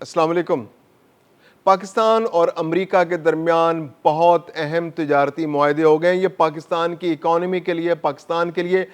السلام علیکم۔ پاکستان اور امریکہ کے درمیان بہت اہم تجارتی معاہدے ہو گئے ہیں۔ یہ پاکستان کی اکانومی کے لیے، پاکستان کے لیے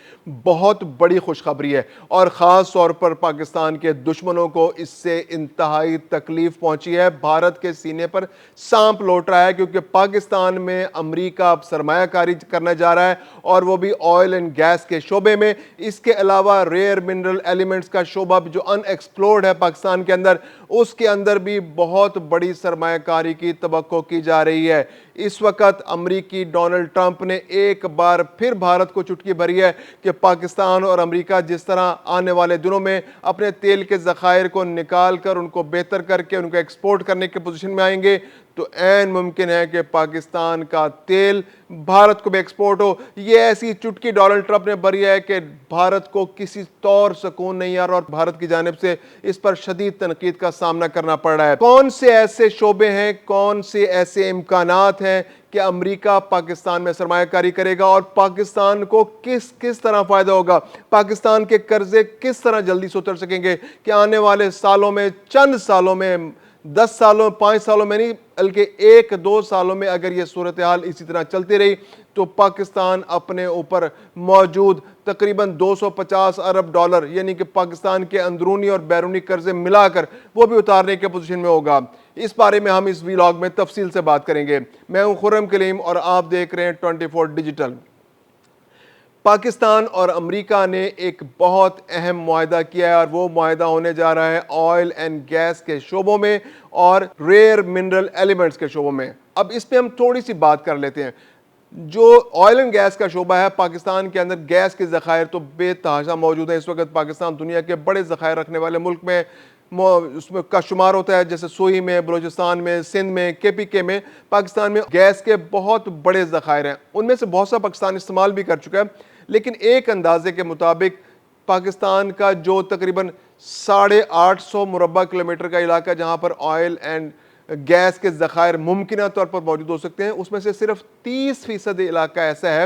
بہت بڑی خوشخبری ہے، اور خاص طور پر پاکستان کے دشمنوں کو اس سے انتہائی تکلیف پہنچی ہے۔ بھارت کے سینے پر سانپ لوٹ رہا ہے، کیونکہ پاکستان میں امریکہ اب سرمایہ کاری کرنے جا رہا ہے، اور وہ بھی آئل اینڈ گیس کے شعبے میں۔ اس کے علاوہ ریئر منرل ایلیمنٹس کا شعبہ جو ان ایکسپلورڈ ہے پاکستان کے اندر، اس کے اندر بھی بہت بڑی سرمایہ کاری کی توقع کی جا رہی ہے۔ اس وقت امریکی ڈونلڈ ٹرمپ نے ایک بار پھر بھارت کو چٹکی بھری ہے کہ پاکستان اور امریکہ جس طرح آنے والے دنوں میں اپنے تیل کے ذخائر کو نکال کر ان کو بہتر کر کے ان کو ایکسپورٹ کرنے کے پوزیشن میں آئیں گے، تو عین ممکن ہے کہ پاکستان کا تیل بھارت کو بھی ایکسپورٹ ہو۔ یہ ایسی چٹکی ڈونلڈ ٹرمپ نے بھری ہے کہ بھارت کو کسی طور سکون نہیں آ رہا، اور بھارت کی جانب سے اس پر شدید تنقید کا سامنا کرنا پڑ رہا ہے۔ کون سے ایسے شعبے ہیں، کون سے ایسے امکانات ہیں کہ امریکہ پاکستان میں سرمایہ کاری کرے گا، اور پاکستان کو کس طرح فائدہ ہوگا؟ پاکستان کے قرضے کس طرح جلدی سے اتر سکیں گے کہ آنے والے سالوں میں، چند سالوں میں، 10 سالوں 5 سالوں میں نہیں، بلکہ 1-2 سالوں میں اگر یہ صورتحال اسی طرح چلتی رہی تو پاکستان اپنے اوپر موجود تقریباً $250 ارب، یعنی کہ پاکستان کے اندرونی اور بیرونی قرضے ملا کر وہ بھی اتارنے کے پوزیشن میں ہوگا۔ اس بارے میں ہم اس ویلاگ میں تفصیل سے بات کریں گے۔ میں ہوں خرم کلیم اور آپ دیکھ رہے ہیں 24 ڈیجیٹل۔ پاکستان اور امریکہ نے ایک بہت اہم معاہدہ کیا ہے، اور وہ معاہدہ ہونے جا رہا ہے آئل اینڈ گیس کے شعبوں میں اور ریئر منرل ایلیمنٹس کے شعبوں میں۔ اب اس پہ ہم تھوڑی سی بات کر لیتے ہیں۔ جو آئل اینڈ گیس کا شعبہ ہے، پاکستان کے اندر گیس کے ذخائر تو بے تحاشا موجود ہیں۔ اس وقت پاکستان دنیا کے بڑے ذخائر رکھنے والے ملک میں اس میں کا شمار ہوتا ہے، جیسے سوئی میں، بلوچستان میں، سندھ میں، KPK میں۔ پاکستان میں گیس کے بہت بڑے ذخائر ہیں، ان میں سے بہت سا پاکستان استعمال بھی کر چکا ہے، لیکن ایک اندازے کے مطابق پاکستان کا جو تقریباً 850 مربع کلومیٹر کا علاقہ جہاں پر آئل اینڈ گیس کے ذخائر ممکنہ طور پر موجود ہو سکتے ہیں، اس میں سے صرف 30% علاقہ ایسا ہے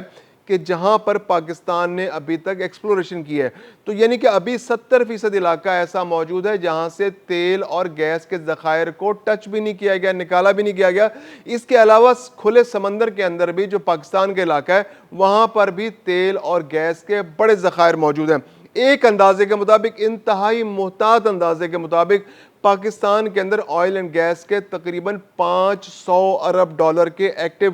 کہ جہاں پر پاکستان نے ابھی تک ایکسپلوریشن کی ہے۔ تو یعنی کہ ابھی 70% علاقہ ایسا موجود ہے جہاں سے تیل اور گیس کے ذخائر کو ٹچ بھی نہیں کیا گیا، نکالا بھی نہیں کیا گیا۔ اس کے علاوہ کھلے سمندر کے اندر بھی جو پاکستان کا علاقہ ہے، وہاں پر بھی تیل اور گیس کے بڑے ذخائر موجود ہیں۔ ایک اندازے کے مطابق، انتہائی محتاط اندازے کے مطابق، پاکستان کے اندر آئل اینڈ گیس کے تقریباً $500 ارب کے ایکٹیو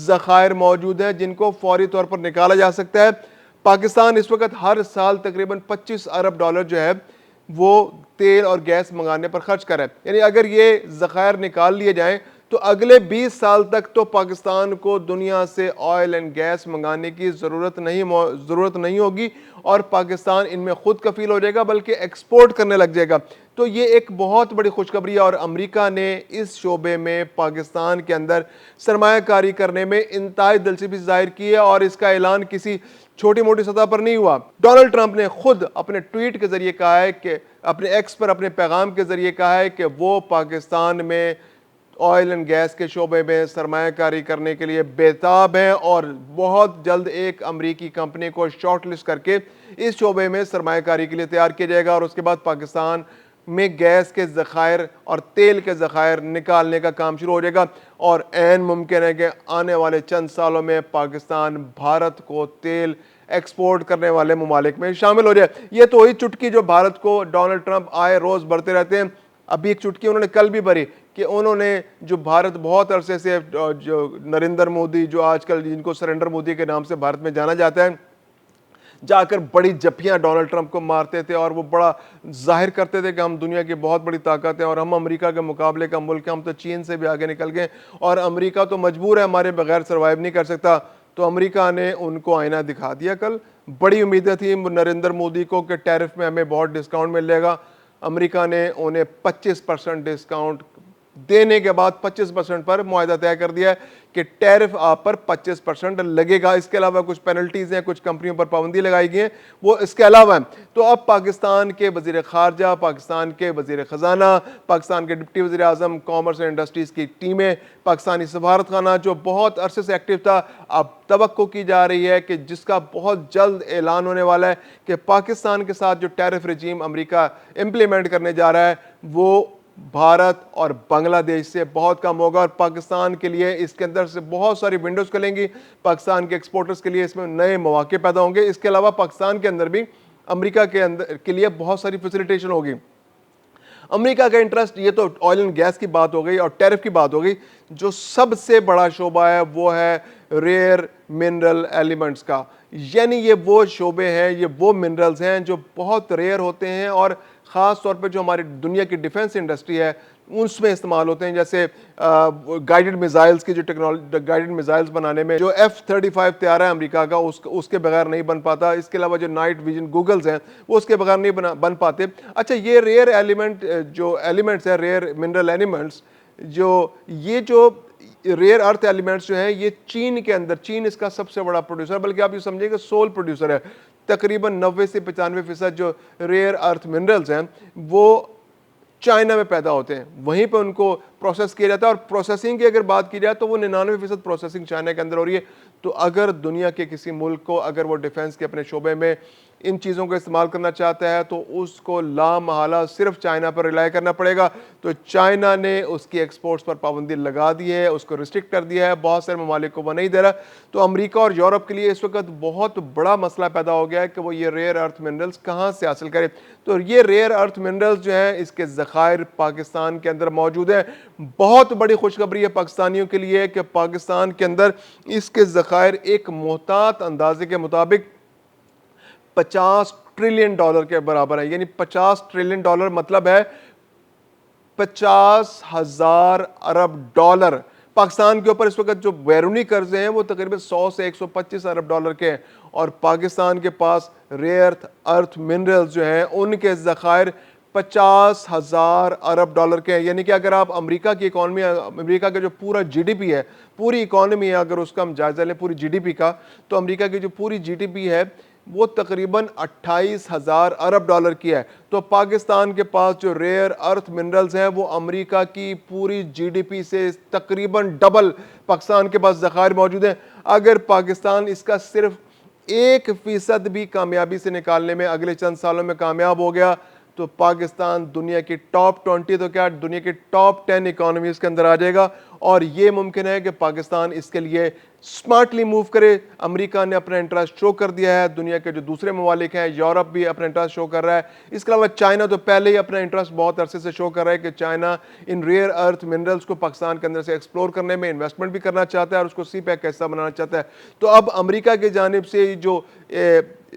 ذخائر موجود ہیں، جن کو فوری طور پر نکالا جا سکتا ہے۔ پاکستان اس وقت ہر سال تقریباً $25 ارب جو ہے وہ تیل اور گیس منگانے پر خرچ کر رہا ہے۔ یعنی اگر یہ ذخائر نکال لیے جائیں تو اگلے 20 سال تک تو پاکستان کو دنیا سے آئل اینڈ گیس منگانے کی ضرورت نہیں ہوگی، اور پاکستان ان میں خود کفیل ہو جائے گا، بلکہ ایکسپورٹ کرنے لگ جائے گا۔ تو یہ ایک بہت بڑی خوشخبری ہے، اور امریکہ نے اس شعبے میں پاکستان کے اندر سرمایہ کاری کرنے میں انتہائی دلچسپی ظاہر کی ہے، اور اس کا اعلان کسی چھوٹی موٹی سطح پر نہیں ہوا۔ ڈونلڈ ٹرمپ نے خود اپنے ٹویٹ کے ذریعے کہا ہے کہ اپنے ایکس پر اپنے پیغام کے ذریعے کہا ہے کہ وہ پاکستان میں آئل اینڈ گیس کے شعبے میں سرمایہ کاری کرنے کے لیے بےتاب ہیں، اور بہت جلد ایک امریکی کمپنی کو شارٹ لسٹ کر کے اس شعبے میں سرمایہ کاری کے لیے تیار کیا جائے گا، اور اس کے بعد پاکستان میں گیس کے ذخائر اور تیل کے ذخائر نکالنے کا کام شروع ہو جائے گا، اور عین ممکن ہے کہ آنے والے چند سالوں میں پاکستان بھارت کو تیل ایکسپورٹ کرنے والے ممالک میں شامل ہو جائے۔ یہ تو وہی چٹکی جو بھارت کو ڈونلڈ ٹرمپ آئے روز بھرتے رہتے ہیں۔ ابھی ایک چٹکی انہوں نے کل بھی بھری کہ انہوں نے جو بھارت بہت عرصے سے جو نریندر مودی، جو آج کل جن کو سرنڈر مودی کے نام سے بھارت میں جانا جاتا ہے، جا کر بڑی جپیاں ڈونلڈ ٹرمپ کو مارتے تھے، اور وہ بڑا ظاہر کرتے تھے کہ ہم دنیا کی بہت بڑی طاقت ہیں، اور ہم امریکہ کے مقابلے کا ملک ہیں، ہم تو چین سے بھی آگے نکل گئے، اور امریکہ تو مجبور ہے ہمارے بغیر سروائیو نہیں کر سکتا۔ تو امریکہ نے ان کو آئینہ دکھا دیا کل۔ بڑی امیدیں تھیں نریندر مودی کو کہ ٹیرف میں ہمیں بہت ڈسکاؤنٹ مل جائے گا۔ امریکہ نے انہیں 25% ڈسکاؤنٹ دینے کے بعد 25% پر معاہدہ طے کر دیا ہے کہ ٹیرف آپ پر 25% لگے گا۔ اس کے علاوہ کچھ پینلٹیز ہیں، کچھ کمپنیوں پر پابندی لگائی گئی ہیں، وہ اس کے علاوہ ہیں۔ تو اب پاکستان کے وزیر خارجہ، پاکستان کے وزیر خزانہ، پاکستان کے ڈپٹی وزیر اعظم کامرس اینڈ انڈسٹریز کی ٹیمیں، پاکستانی سفارت خانہ جو بہت عرصے سے ایکٹیو تھا، اب توقع کی جا رہی ہے کہ جس کا بہت جلد اعلان ہونے والا ہے کہ پاکستان کے ساتھ جو ٹیرف رجیم امریکہ امپلیمنٹ کرنے جا رہا ہے، وہ بھارت اور بنگلہ دیش سے بہت کم ہوگا، اور پاکستان کے لیے اس کے اندر سے بہت ساری ونڈوز کھلیں گی، پاکستان کے ایکسپورٹرز کے لیے اس میں نئے مواقع پیدا ہوں گے۔ اس کے علاوہ پاکستان کے اندر بھی امریکہ کے لیے بہت ساری فیسیلیٹیشن ہوگی۔ امریکہ کا انٹرسٹ، یہ تو آئل اینڈ گیس کی بات ہو گئی اور ٹیرف کی بات ہو گئی، جو سب سے بڑا شعبہ ہے وہ ہے ریئر منرل ایلیمنٹس کا، یعنی یہ وہ شعبے ہیں، یہ وہ منرلز ہیں جو بہت ریئر ہوتے ہیں اور خاص طور پہ جو ہماری دنیا کی ڈیفنس انڈسٹری ہے اس میں استعمال ہوتے ہیں، جیسے گائیڈڈ میزائلز کی جو ٹیکنالوجی، گائیڈڈ میزائلز بنانے میں جو F-35 طیارہ ہے امریکہ کا، اس کے بغیر نہیں بن پاتا۔ اس کے علاوہ جو نائٹ ویژن گوگلز ہیں وہ اس کے بغیر نہیں بن پاتے۔ اچھا، یہ ریئر ایلیمنٹ جو ایلیمنٹس ہیں، ریئر منرل ایلیمنٹس، یہ جو ریئر ارتھ ایلیمنٹس جو ہیں، یہ چین کے اندر، چین اس کا سب سے بڑا پروڈیوسر، بلکہ آپ یہ سمجھیں کہ سول پروڈیوسر ہے۔ تقریباً 90 سے 95% جو ریئر ارتھ منرلز ہیں وہ چائنا میں پیدا ہوتے ہیں، وہیں پہ ان کو پروسیس کیا جاتا ہے، اور پروسیسنگ کی اگر بات کی جائے تو وہ 99% پروسیسنگ چائنا کے اندر ہو رہی ہے۔ تو اگر دنیا کے کسی ملک کو، اگر وہ ڈیفنس کے اپنے شعبے میں ان چیزوں کو استعمال کرنا چاہتا ہے تو اس کو لا محالہ صرف چائنا پر ریلائی کرنا پڑے گا۔ تو چائنا نے اس کی ایکسپورٹس پر پابندی لگا دی ہے، اس کو ریسٹرکٹ کر دیا ہے، بہت سارے ممالک کو وہ نہیں دے رہا۔ تو امریکہ اور یورپ کے لیے اس وقت بہت بڑا مسئلہ پیدا ہو گیا ہے کہ وہ یہ ریئر ارتھ منرلز کہاں سے حاصل کرے۔ تو یہ ریئر ارتھ منرلز جو ہیں، اس کے ذخائر پاکستان کے اندر موجود ہیں۔ بہت بڑی خوشخبری ہے پاکستانیوں کے لیے کہ پاکستان کے اندر اس کے ذخائر ایک محتاط اندازے کے مطابق $50 ٹریلین کے برابر ہے، یعنی $50 ٹریلین مطلب ہے 50,000 ارب ڈالر۔ پاکستان کے اوپر اس وقت جو بیرونی قرضے ہیں وہ تقریباً 100 سے 125 ارب ڈالر کے ہیں، اور پاکستان کے پاس ریئر ارتھ منرلز جو ہیں ان کے ذخائر 50,000 ارب ڈالر کے ہیں۔ یعنی کہ اگر آپ امریکہ کی اکانومی، امریکہ کا جو پورا جی ڈی پی ہے، پوری اکانومی ہے، اگر اس کا ہم جائزہ لیں پوری جی ڈی پی کا، تو امریکہ کی جو پوری جی ڈی پی ہے وہ تقریباً 28,000 ارب ڈالر کی ہے۔ تو پاکستان کے پاس جو ریئر ارتھ منرلز ہیں وہ امریکہ کی پوری جی ڈی پی سے تقریباً ڈبل پاکستان کے پاس ذخائر موجود ہیں۔ اگر پاکستان اس کا صرف 1% بھی کامیابی سے نکالنے میں اگلے چند سالوں میں کامیاب ہو گیا تو پاکستان دنیا کی ٹاپ 20 تو کیا، دنیا کی ٹاپ 10 اکانومیز کے اندر آ جائے گا، اور یہ ممکن ہے کہ پاکستان اس کے لیے سمارٹلی موو کرے۔ امریکہ نے اپنا انٹرسٹ شو کر دیا ہے، دنیا کے جو دوسرے ممالک ہیں، یورپ بھی اپنا انٹرسٹ شو کر رہا ہے، اس کے علاوہ چائنا تو پہلے ہی اپنا انٹرسٹ بہت عرصے سے شو کر رہا ہے کہ China in rare earth minerals کو پاکستان کے اندر سے ایکسپلور کرنے میں انویسٹمنٹ بھی کرنا چاہتا ہے اور اس کو سی پیک کا حصہ بنانا چاہتا ہے۔ تو اب امریکہ کی جانب سے جو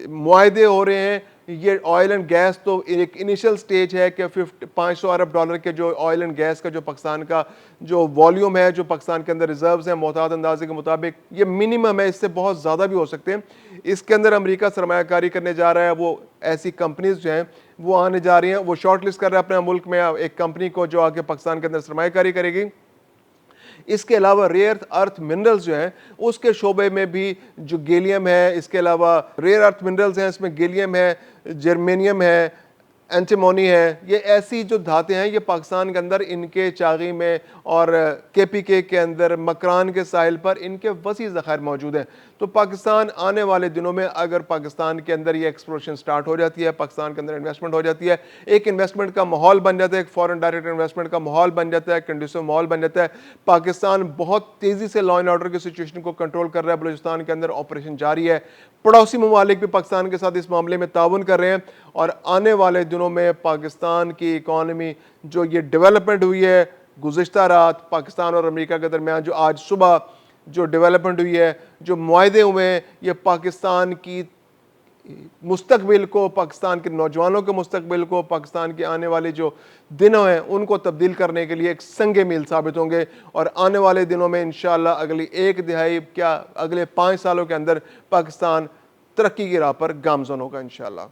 معاہدے ہو رہے ہیں، یہ آئل اینڈ گیس تو ایک انیشل سٹیج ہے کہ 500 ارب ڈالر کے جو آئل اینڈ گیس کا جو پاکستان کا جو والیوم ہے، جو پاکستان کے اندر ریزروز ہیں محتاط اندازے کے مطابق، یہ منیمم ہے، اس سے بہت زیادہ بھی ہو سکتے ہیں۔ اس کے اندر امریکہ سرمایہ کاری کرنے جا رہا ہے، وہ ایسی کمپنیز جو ہیں وہ آنے جا رہی ہیں، وہ شارٹ لسٹ کر رہا ہے اپنے ملک میں ایک کمپنی کو جو آگے پاکستان کے اندر سرمایہ کاری کرے گی۔ اس کے علاوہ ریئر ارتھ منرلز جو ہیں اس کے شعبے میں بھی جو گیلیم ہے، اس کے علاوہ ریئر ارتھ منرلز ہیں، اس میں گیلیم ہے، جرمینیم ہے، اینٹیمونی ہے، یہ ایسی جو دھاتیں ہیں یہ پاکستان کے اندر ان کے چاغی میں اور کے پی کے اندر مکران کے ساحل پر ان کے وسیع ذخائر موجود ہیں۔ تو پاکستان آنے والے دنوں میں اگر پاکستان کے اندر یہ ایکسپلوریشن سٹارٹ ہو جاتی ہے، پاکستان کے اندر انویسٹمنٹ ہو جاتی ہے، ایک انویسٹمنٹ کا ماحول بن جاتا ہے، ایک فورن ڈائریکٹ انویسٹمنٹ کا ماحول بن جاتا ہے، کنڈیسو ماحول بن جاتا ہے، پاکستان بہت تیزی سے لا اینڈ آرڈر کی سچویشن کو کنٹرول کر رہا ہے، بلوچستان کے اندر آپریشن جاری ہے، پڑوسی ممالک بھی پاکستان کے ساتھ اس معاملے میں تعاون کر رہے ہیں، اور آنے والے دنوں میں پاکستان کی اکانومی جو یہ ڈیولپمنٹ ہوئی ہے گزشتہ رات پاکستان اور امریکہ کے درمیان، جو آج صبح جو ڈیولپمنٹ ہوئی ہے، جو معاہدے ہوئے ہیں، یہ پاکستان کی مستقبل کو، پاکستان کے نوجوانوں کے مستقبل کو، پاکستان کے آنے والے جو دنوں ہیں ان کو تبدیل کرنے کے لیے ایک سنگ میل ثابت ہوں گے، اور آنے والے دنوں میں انشاءاللہ اگلی 1 دہائی کیا اگلے 5 سالوں کے اندر پاکستان ترقی کی راہ پر گامزن ہوگا انشاءاللہ۔